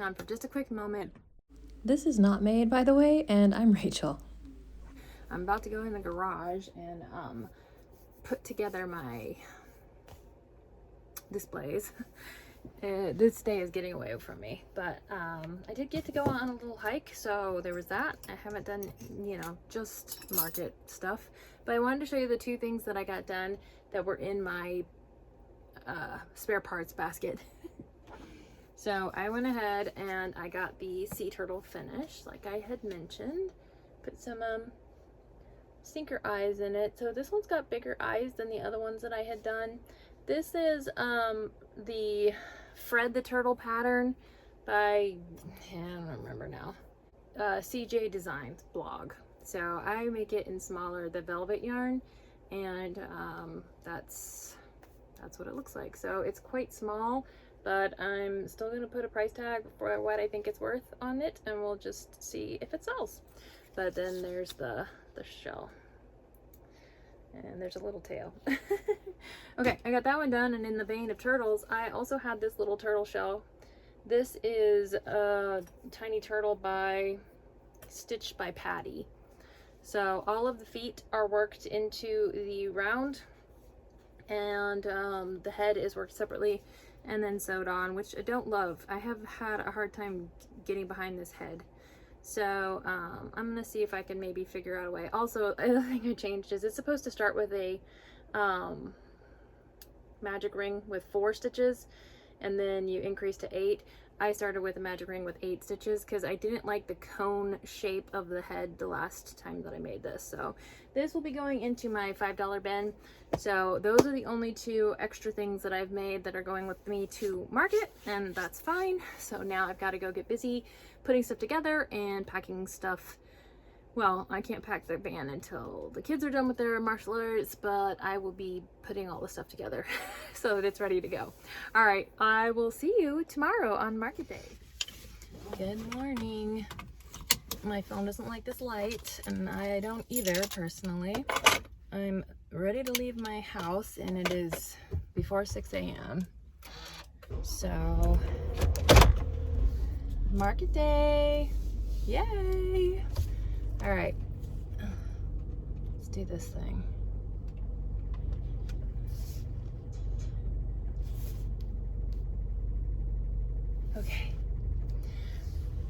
on for just a quick moment. This is Not Made, by the way, and I'm Rachel. I'm about to go in the garage and put together my displays. This day is getting away from me, but I did get to go on a little hike, so there was that. I haven't done, just market stuff, but I wanted to show you the two things that I got done that were in my spare parts basket. So I went ahead and I got the sea turtle finish, like I had mentioned. Put some stinker eyes in it. So this one's got bigger eyes than the other ones that I had done. This is the Fred the Turtle pattern by, I don't remember now, CJ Designs blog. So I make it in smaller, the velvet yarn, and that's what it looks like. So it's quite small, but I'm still going to put a price tag for what I think it's worth on it, and we'll just see if it sells. But then there's the shell, and there's a little tail. Okay, I got that one done, and in the vein of turtles, I also had this little turtle shell. This is a tiny turtle stitched by Patty. So all of the feet are worked into the round, and the head is worked separately and then sewed on, which I don't love. I have had a hard time getting behind this head. So I'm gonna see if I can maybe figure out a way. Also, the thing I changed is it's supposed to start with a magic ring with 4 stitches, and then you increase to 8. I started with a magic ring with 8 stitches because I didn't like the cone shape of the head the last time that I made this. So this will be going into my $5 bin. So those are the only 2 extra things that I've made that are going with me to market, and that's fine. So now I've got to go get busy putting stuff together and packing stuff. Well, I can't pack the van until the kids are done with their martial arts, but I will be putting all the stuff together so that it's ready to go. All right, I will see you tomorrow on market day. Good morning. My phone doesn't like this light, and I don't either personally. I'm ready to leave my house, and it is before 6 a.m. So, market day. Yay! All right, let's do this thing. Okay.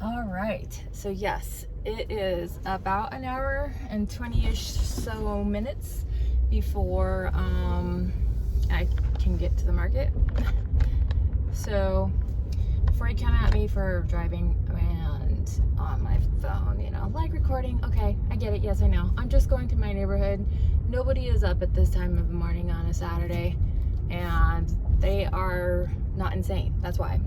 All right, so yes, it is about an hour and 20-ish so minutes before I can get to the market. So before you come at me for driving and on my phone, like recording, okay, I get it, yes, I know. I'm just going through my neighborhood. Nobody is up at this time of the morning on a Saturday, and they are not insane, that's why.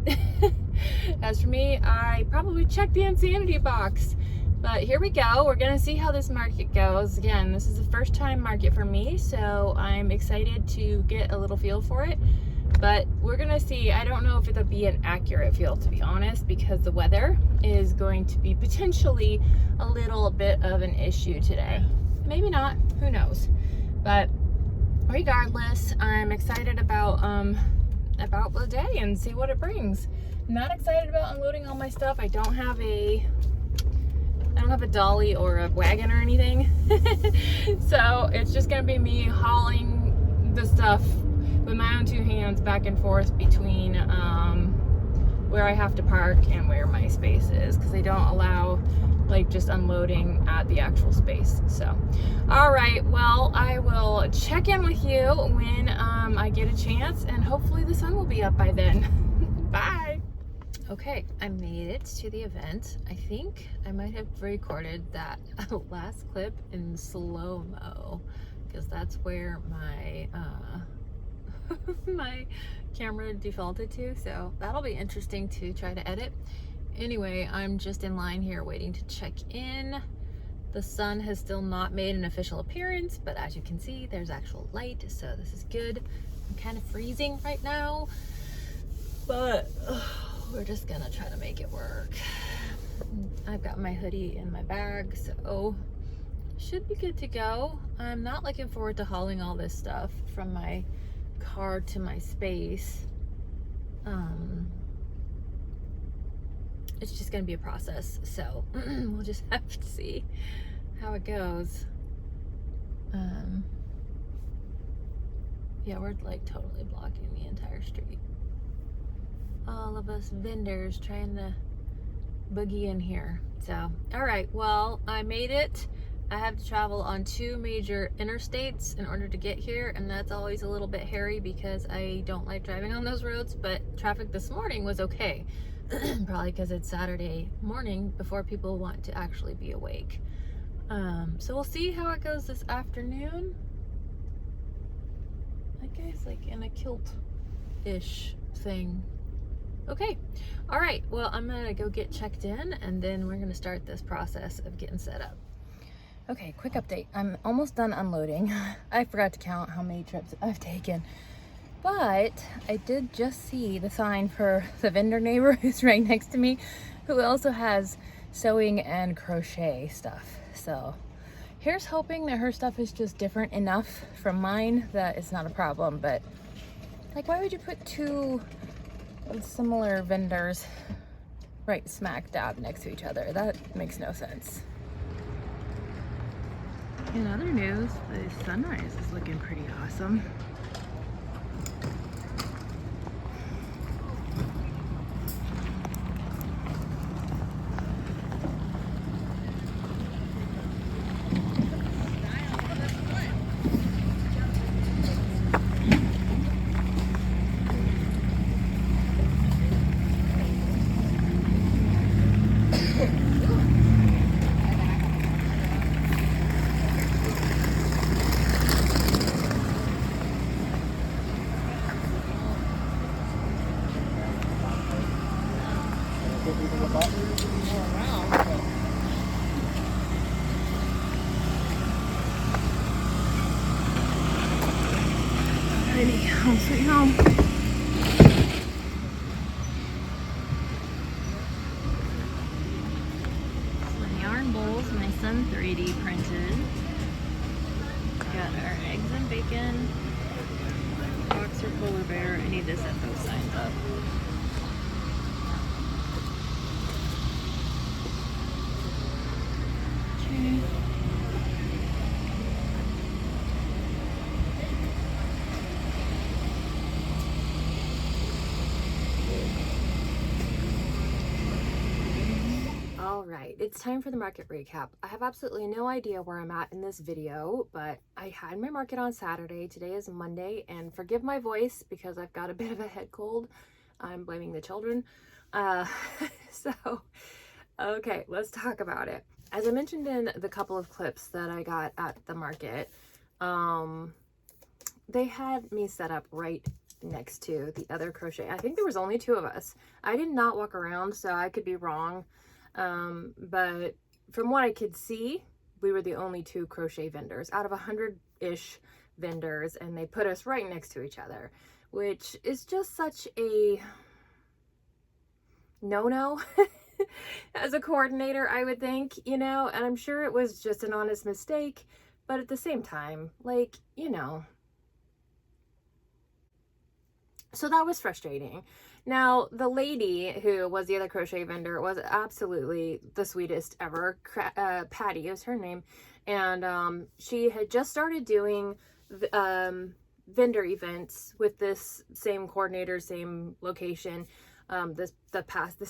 As for me, I probably checked the insanity box, but here we go. We're gonna see how this market goes. Again, this is the first time market for me, so I'm excited to get a little feel for it. But we're gonna see. I don't know if it'll be an accurate feel, to be honest, because the weather is going to be potentially a little bit of an issue today. Maybe not, who knows? But regardless, I'm excited about the day and see what it brings. Not excited about unloading all my stuff. I don't have a dolly or a wagon or anything. So it's just gonna be me hauling the stuff with my own 2 hands back and forth between where I have to park and where my space is, because they don't allow like just unloading at the actual space. So all right, well, I will check in with you when I get a chance, and hopefully the sun will be up by then. Bye. Okay, I made it to the event. I think I might have recorded that last clip in slow-mo, because that's where my my camera defaulted to, so that'll be interesting to try to edit. Anyway, I'm just in line here waiting to check in. The sun has still not made an official appearance, but as you can see, there's actual light, so this is good. I'm kind of freezing right now, but we're just gonna try to make it work. I've got my hoodie in my bag, so should be good to go. I'm not looking forward to hauling all this stuff from my car to my space. it's just gonna be a process. So we'll just have to see how it goes. Yeah, we're like totally blocking the entire street. All of us vendors trying to boogie in here. So, all right, well, I made it. I have to travel on 2 major interstates in order to get here, and that's always a little bit hairy because I don't like driving on those roads, but traffic this morning was okay. Probably because it's Saturday morning before people want to actually be awake. So we'll see how it goes this afternoon. That guy's like in a kilt-ish thing. Okay, all right, well, I'm gonna go get checked in and then we're gonna start this process of getting set up. Okay, quick update. I'm almost done unloading. I forgot to count how many trips I've taken, but I did just see the sign for the vendor neighbor who's right next to me, who also has sewing and crochet stuff. So here's hoping that her stuff is just different enough from mine that it's not a problem. But like, why would you put 2 similar vendors right smack dab next to each other? That makes no sense. In other news, the sunrise is looking pretty awesome. Alrighty, home sweet home. Some yarn bowls, my son 3D printed. Got our eggs and bacon, boxer polar bear. I need to set those signs up. Okay. All right, it's time for the market recap. I have absolutely no idea where I'm at in this video, but I had my market on Saturday. Today is Monday, and forgive my voice because I've got a bit of a head cold. I'm blaming the children. Okay, let's talk about it. As I mentioned in the couple of clips that I got at the market, they had me set up right next to the other crochet. I think there was only 2 of us. I did not walk around, so I could be wrong. But from what I could see, we were the only 2 crochet vendors out of 100-ish vendors, and they put us right next to each other, which is just such a no-no as a coordinator, I would think, you know, and I'm sure it was just an honest mistake, but at the same time, like, you know. So that was frustrating. Now, the lady who was the other crochet vendor was absolutely the sweetest ever. Patty is her name. And she had just started doing vendor events with this same coordinator, same location, this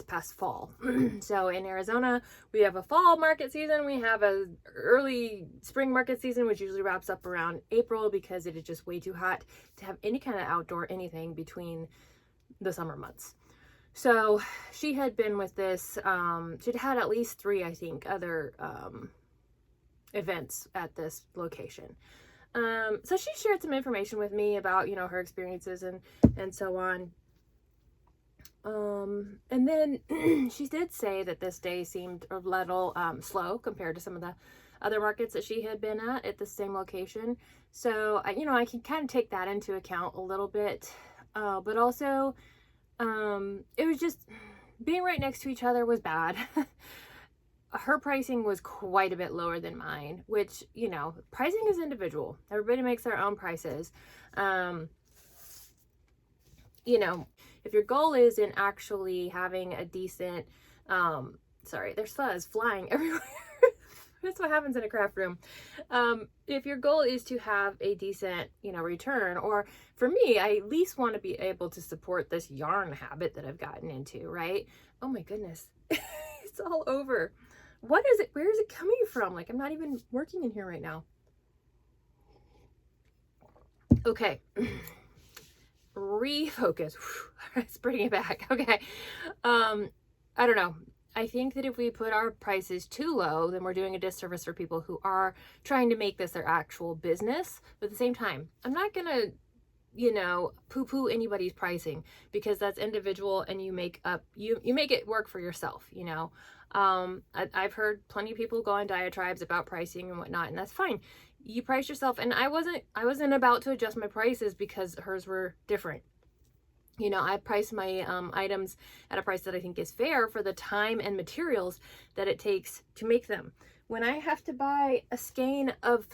past fall. So in Arizona, we have a fall market season. We have a early spring market season, which usually wraps up around April because it is just way too hot to have any kind of outdoor anything between the summer months. So she had been with this, she'd had at least 3, I think, other events at this location. So she shared some information with me about, you know, her experiences and so on. And then she did say that this day seemed a little slow compared to some of the other markets that she had been at the same location. So, you know, I can kind of take that into account a little bit. But also, it was just being right next to each other was bad. Her pricing was quite a bit lower than mine, which, you know, pricing is individual. Everybody makes their own prices. You know, if your goal is in actually having a decent Sorry, there's fuzz flying everywhere. That's what happens in a craft room. If your goal is to have a decent, return, or for me, I at least want to be able to support this yarn habit that I've gotten into, right? Oh my goodness. It's all over. What is it? Where is it coming from? Like, I'm not even working in here right now. Okay. Refocus. Let's bring it back. Okay. I don't know. I think that if we put our prices too low, then we're doing a disservice for people who are trying to make this their actual business. But at the same time, I'm not going to, poo-poo anybody's pricing, because that's individual, and you make it work for yourself, I've heard plenty of people go on diatribes about pricing and whatnot, and that's fine. You price yourself, and I wasn't about to adjust my prices because hers were different. I price my items at a price that I think is fair for the time and materials that it takes to make them. When I have to buy a skein of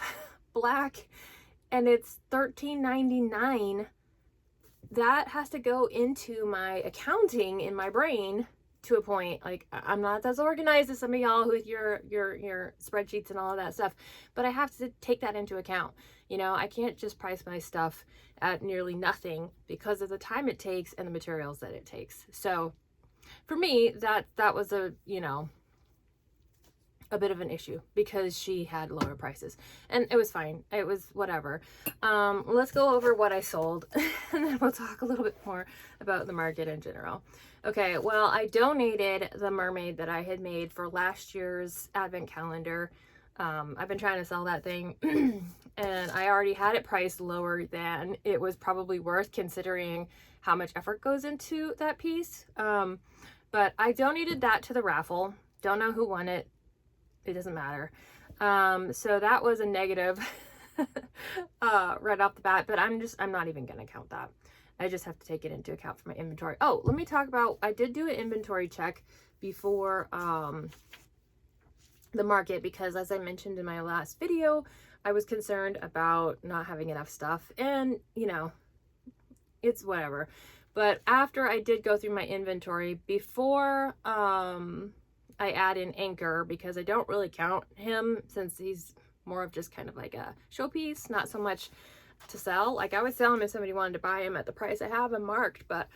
black and it's $13.99, that has to go into my accounting in my brain to a point. Like, I'm not as organized as some of y'all with your spreadsheets and all of that stuff, but I have to take that into account. I can't just price my stuff at nearly nothing because of the time it takes and the materials that it takes. So for me, that was a bit of an issue, because she had lower prices, and it was fine. It was whatever. Let's go over what I sold and then we'll talk a little bit more about the market in general. Okay, well, I donated the mermaid that I had made for last year's advent calendar. I've been trying to sell that thing and I already had it priced lower than it was probably worth, considering how much effort goes into that piece. But I donated that to the raffle. Don't know who won it. It doesn't matter. So that was a negative right off the bat, but I'm not even going to count that. I just have to take it into account for my inventory. Oh, let me talk about, I did do an inventory check before the market, because as I mentioned in my last video, I was concerned about not having enough stuff, and it's whatever. But after I did go through my inventory, before I add in Anchor, because I don't really count him, since he's more of just kind of like a showpiece, not so much to sell. Like, I would sell him if somebody wanted to buy him at the price I have him marked, but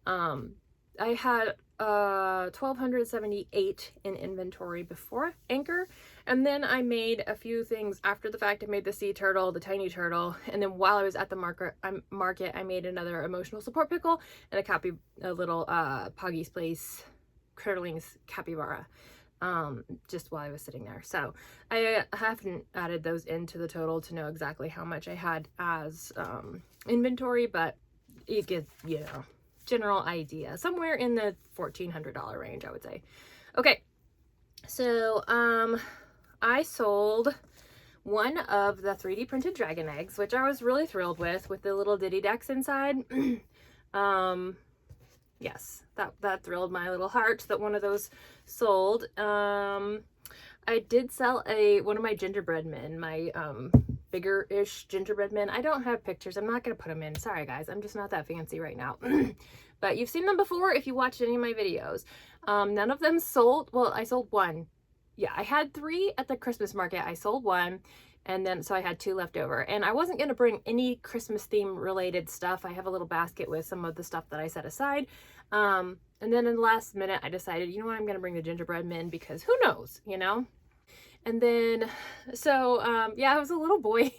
I had 1,278 in inventory before Anchor, and then I made a few things after the fact. I made the sea turtle, the tiny turtle, and then while I was at the market, I made another emotional support pickle and a little Poggy's Place Curdlings capybara, just while I was sitting there. So I haven't added those into the total to know exactly how much I had as inventory, but you get, general idea, somewhere in the $1,400 range, I would say. Okay, so I sold one of the 3D printed dragon eggs, which I was really thrilled with the little ditty decks inside. Yes, that thrilled my little heart that one of those sold. I did sell one of my gingerbread men, my bigger-ish gingerbread men. I don't have pictures. I'm not going to put them in. Sorry, guys. I'm just not that fancy right now. But you've seen them before if you watched any of my videos. None of them sold. Well, I sold one. Yeah, I had 3 at the Christmas market. I sold one. And then, so I had 2 left over. And I wasn't going to bring any Christmas theme related stuff. I have a little basket with some of the stuff that I set aside. And then in the last minute, I decided, you know what, I'm going to bring the gingerbread men, because who knows, And then, so, yeah, I was a little boy.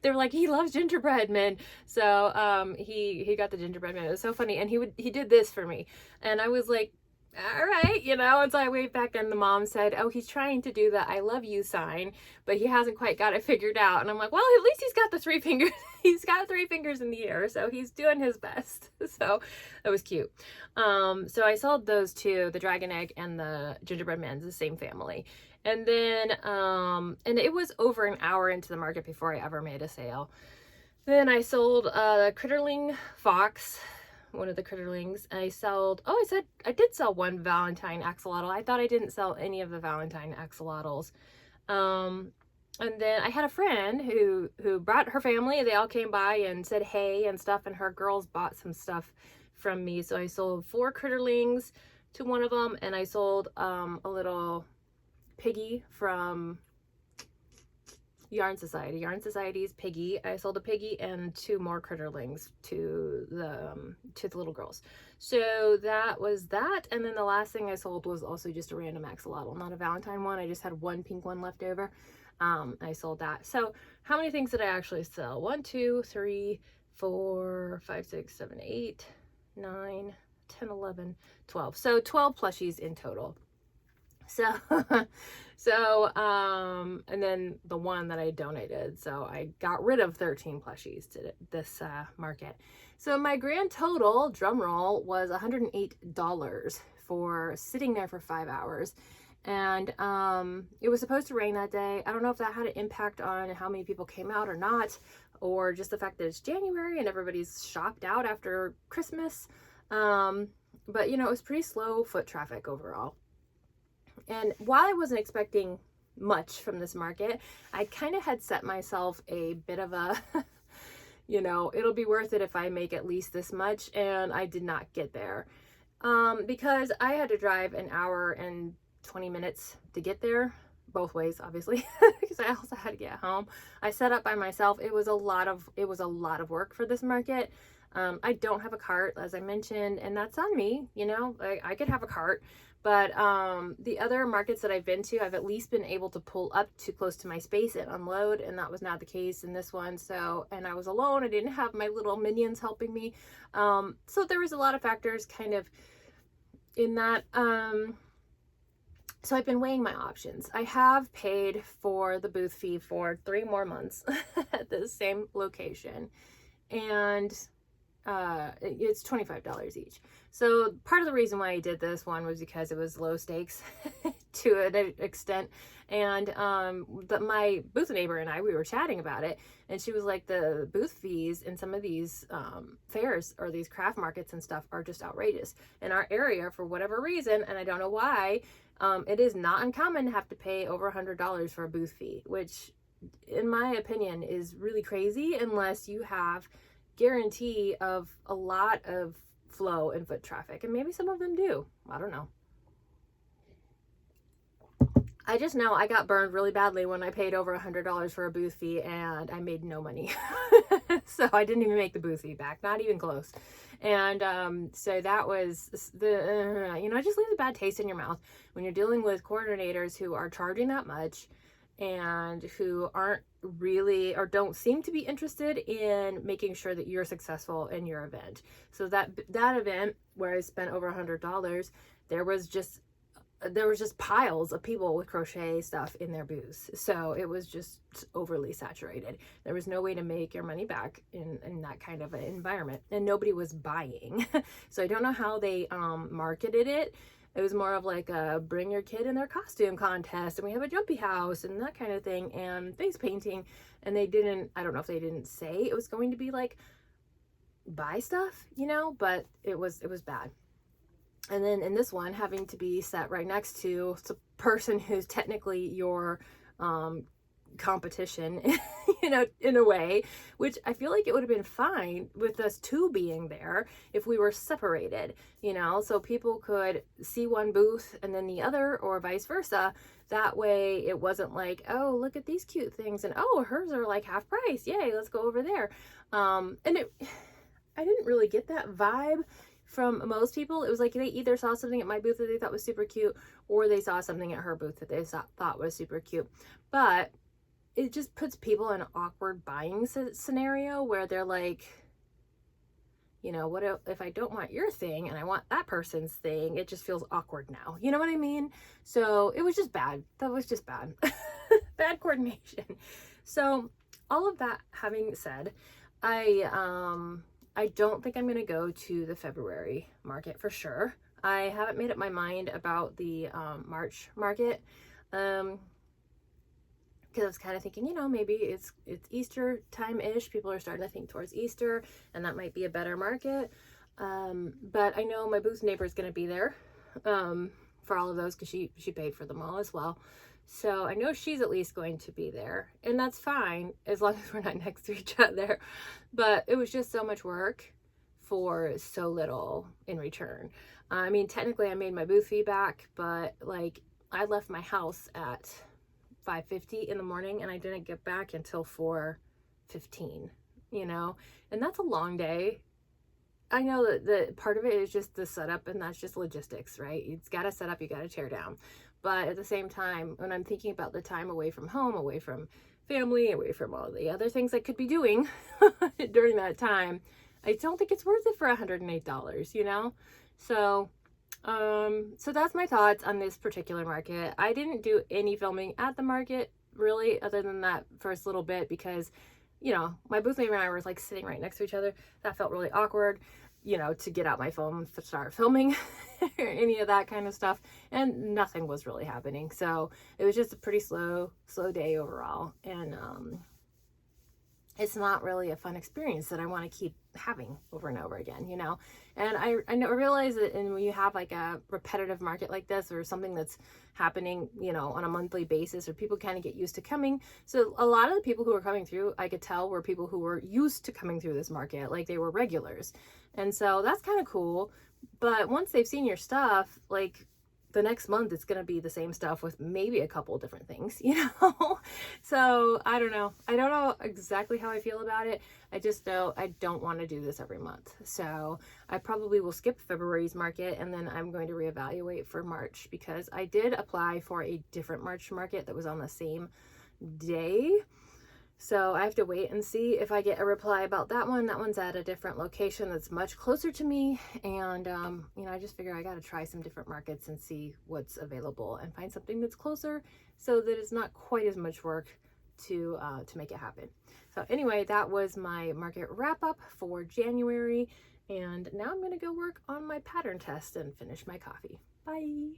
They were like, he loves gingerbread men. So, he got the gingerbread man. It was so funny. And he did this for me. And I was like, all right, and so I waved back, and the mom said, oh, he's trying to do the I love you sign, but he hasn't quite got it figured out. And I'm like, well, at least he's got the 3 fingers. He's got 3 fingers in the air, so he's doing his best. So that was cute. So I sold those 2, the dragon egg and the gingerbread man's the same family. And then, and it was over an hour into the market before I ever made a sale. Then I sold the Critterling Fox, one of the Critterlings. I did sell one Valentine axolotl. I thought I didn't sell any of the Valentine axolotls. And then I had a friend who brought her family. They all came by and said hey and stuff, and her girls bought some stuff from me. So I sold 4 Critterlings to one of them, and I sold a little piggy from Yarn Society. Yarn Society's piggy. I sold a piggy and 2 more critterlings to the little girls. So that was that. And then the last thing I sold was also just a random axolotl, not a Valentine one. I just had 1 pink one left over. I sold that. So how many things did I actually sell? 1, 2, 3, 4, 5, 6, 7, 8, 9, 10, 11, 12. So 12 plushies in total. So, and then the one that I donated. So I got rid of 13 plushies to this market. So my grand total, drum roll, was $108 for sitting there for 5 hours. And it was supposed to rain that day. I don't know if that had an impact on how many people came out or not, or just the fact that it's January and everybody's shopped out after Christmas. But, you know, it was pretty slow foot traffic overall. And while I wasn't expecting much from this market, I kind of had set myself a bit of a, you know, it'll be worth it if I make at least this much. And I did not get there because I had to drive an hour and 20 minutes to get there, both ways, obviously, because I also had to get home. I set up by myself. It was a lot of work for this market. I don't have a cart, as I mentioned, and that's on me. You know, I could have a cart. But the other markets that I've been to, I've at least been able to pull up too close to my space and unload, and that was not the case in this one. So, and I was alone. I didn't have my little minions helping me. So there was a lot of factors kind of in that. So I've been weighing my options. I have paid for the booth fee for 3 more months at the same location, and it's $25 each. So part of the reason why I did this one was because it was low stakes to an extent. And my booth neighbor and I, we were chatting about it, and she was like, the booth fees in some of these fairs or these craft markets and stuff are just outrageous. In our area, for whatever reason, and I don't know why, it is not uncommon to have to pay over $100 for a booth fee, which in my opinion is really crazy unless you have guarantee of a lot of flow and foot traffic, and maybe some of them do. I don't know. I just know I got burned really badly when I paid over $100 for a booth fee and I made no money. So I didn't even make the booth fee back, not even close. And so that was the you know, it just leaves a bad taste in your mouth when you're dealing with coordinators who are charging that much and who aren't really or don't seem to be interested in making sure that you're successful in your event. So that event where I spent over $100, there was just piles of people with crochet stuff in their booths. So it was just overly saturated. There was no way to make your money back in that kind of an environment, and nobody was buying. So I don't know how they marketed it. It was more of like a bring your kid in their costume contest, and we have a jumpy house and that kind of thing, and face painting. And they didn't, I don't know if they didn't say it was going to be like buy stuff, you know, but it was bad. And then in this one, having to be set right next to the person who's technically your competition, you know, in a way, which I feel like it would have been fine with us two being there if we were separated, you know, so people could see one booth and then the other, or vice versa. That way it wasn't like, oh, look at these cute things, and oh, hers are like half price, yay, let's go over there. And I didn't really get that vibe from most people. It was like they either saw something at my booth that they thought was super cute, or they saw something at her booth that they thought was super cute. But it just puts people in an awkward buying scenario where they're like, you know, what if I don't want your thing and I want that person's thing? It just feels awkward now. You know what I mean? So it was just bad. That was just bad. Bad coordination. So all of that having said, I don't think I'm going to go to the February market for sure. I haven't made up my mind about the March market. Because I was kind of thinking, you know, maybe it's Easter time-ish. People are starting to think towards Easter, and that might be a better market. But I know my booth neighbor is going to be there for all of those because she paid for them all as well. So I know she's at least going to be there, and that's fine as long as we're not next to each other. But it was just so much work for so little in return. I mean, technically I made my booth fee back, but like I left my house at 5:50 in the morning and I didn't get back until 4:15, you know, and that's a long day. I know that the part of it is just the setup, and that's just logistics, right? It's got to set up, you got to tear down. But at the same time, when I'm thinking about the time away from home, away from family, away from all the other things I could be doing during that time, I don't think it's worth it for $108, you know? So, so that's my thoughts on this particular market. I didn't do any filming at the market really, other than that first little bit, because you know, my booth mate and I were like sitting right next to each other. That felt really awkward, you know, to get out my phone to start filming or any of that kind of stuff. And nothing was really happening. So it was just a pretty slow day overall. And it's not really a fun experience that I want to keep having over and over again, you know? And I realize that when you have like a repetitive market like this, or something that's happening, you know, on a monthly basis, or people kind of get used to coming. So a lot of the people who were coming through, I could tell, were people who were used to coming through this market, like they were regulars. And so that's kind of cool. But once they've seen your stuff, like the next month it's going to be the same stuff with maybe a couple different things, you know? So I don't know exactly how I feel about it. I just know I don't want to do this every month. So I probably will skip February's market, and then I'm going to reevaluate for March, because I did apply for a different March market that was on the same day. So I have to wait and see if I get a reply about that one. That one's at a different location that's much closer to me. And, you know, I just figure I got to try some different markets and see what's available and find something that's closer, so that it's not quite as much work to make it happen. So anyway, that was my market wrap up for January. And now I'm going to go work on my pattern test and finish my coffee. Bye.